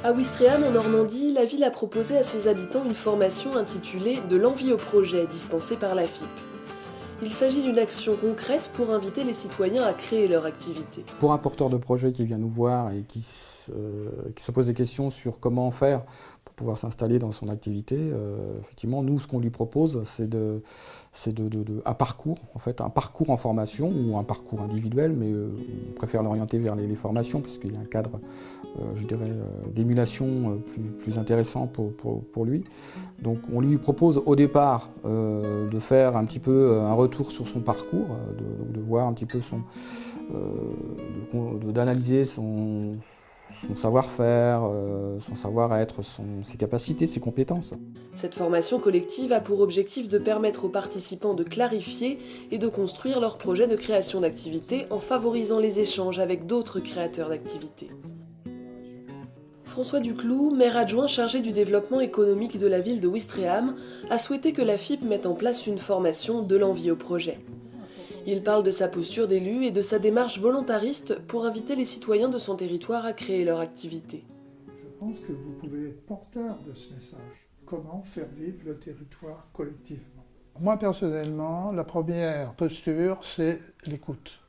À Ouistreham, en Normandie, la ville a proposé à ses habitants une formation intitulée « De l'envie au projet » dispensée par la FIP. Il s'agit d'une action concrète pour inviter les citoyens à créer leur activité. Pour un porteur de projet qui vient nous voir et qui se pose des questions sur comment faire pour pouvoir s'installer dans son activité, effectivement, nous, ce qu'on lui propose, c'est un parcours, en fait, un parcours en formation ou un parcours individuel, mais on préfère l'orienter vers les formations, puisqu'il y a un cadre, je dirais, d'émulation plus intéressant pour lui. Donc on lui propose au départ de faire un petit peu un retour sur son parcours, de voir un petit peu d'analyser son savoir-faire, son savoir-être, ses capacités, ses compétences. Cette formation collective a pour objectif de permettre aux participants de clarifier et de construire leur projet de création d'activité en favorisant les échanges avec d'autres créateurs d'activités. François Duclou, maire adjoint chargé du développement économique de la ville de Ouistreham, a souhaité que la FIP mette en place une formation de l'envie au projet. Il parle de sa posture d'élu et de sa démarche volontariste pour inviter les citoyens de son territoire à créer leur activité. Je pense que vous pouvez être porteur de ce message. Comment faire vivre le territoire collectivement. Moi, personnellement, la première posture, c'est l'écoute.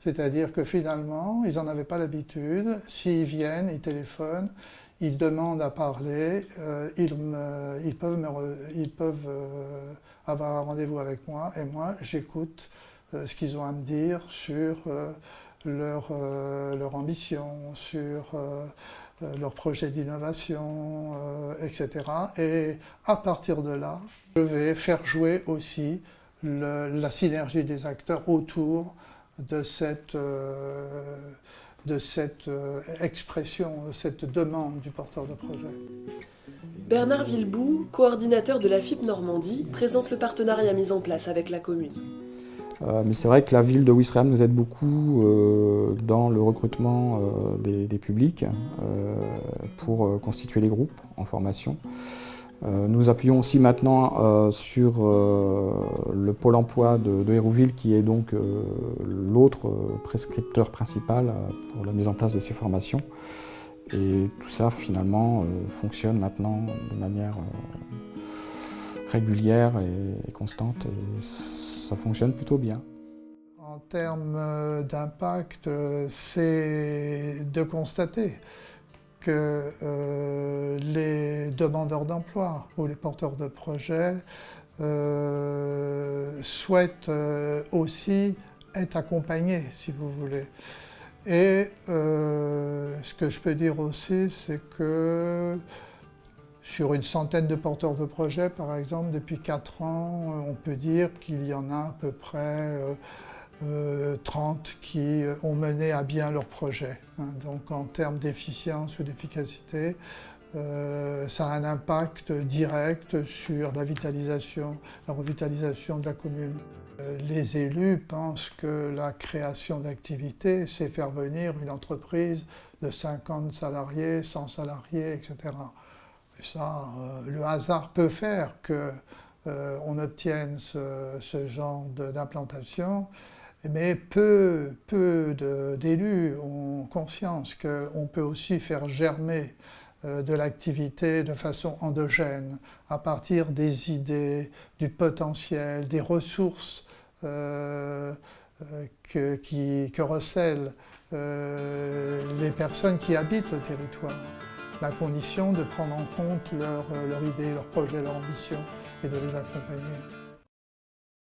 C'est-à-dire que finalement, ils n'en avaient pas l'habitude. S'ils viennent, ils téléphonent, ils demandent à parler, ils peuvent avoir un rendez-vous avec moi et moi, j'écoute ce qu'ils ont à me dire sur leur ambition, sur leur projet d'innovation, etc. Et à partir de là, je vais faire jouer aussi la synergie des acteurs autour de cette expression, de cette demande du porteur de projet. Bernard Villebout, coordinateur de la FIP Normandie, présente le partenariat mis en place avec la commune. Mais c'est vrai que la ville de Ouistreham nous aide beaucoup dans le recrutement des publics pour constituer les groupes en formation. Nous appuyons aussi maintenant sur le pôle emploi de Hérouville, qui est donc l'autre prescripteur principal pour la mise en place de ces formations. Et tout ça, finalement, fonctionne maintenant de manière régulière et constante. Et ça fonctionne plutôt bien. En termes d'impact, c'est de constater que les demandeurs d'emploi ou les porteurs de projets souhaitent aussi être accompagnés, si vous voulez. Et ce que je peux dire aussi, c'est que sur une centaine de porteurs de projets, par exemple, depuis 4 ans, on peut dire qu'il y en a à peu près 30 qui ont mené à bien leur projet. Donc en termes d'efficience ou d'efficacité, ça a un impact direct sur la revitalisation de la commune. Les élus pensent que la création d'activités, c'est faire venir une entreprise de 50 salariés, 100 salariés, etc. Et ça, le hasard peut faire qu'on obtienne ce genre d'implantation. Mais peu d'élus ont conscience qu'on peut aussi faire germer de l'activité de façon endogène, à partir des idées, du potentiel, des ressources que recèlent les personnes qui habitent le territoire. La condition de prendre en compte leurs idées, leurs projets, leurs ambitions et de les accompagner.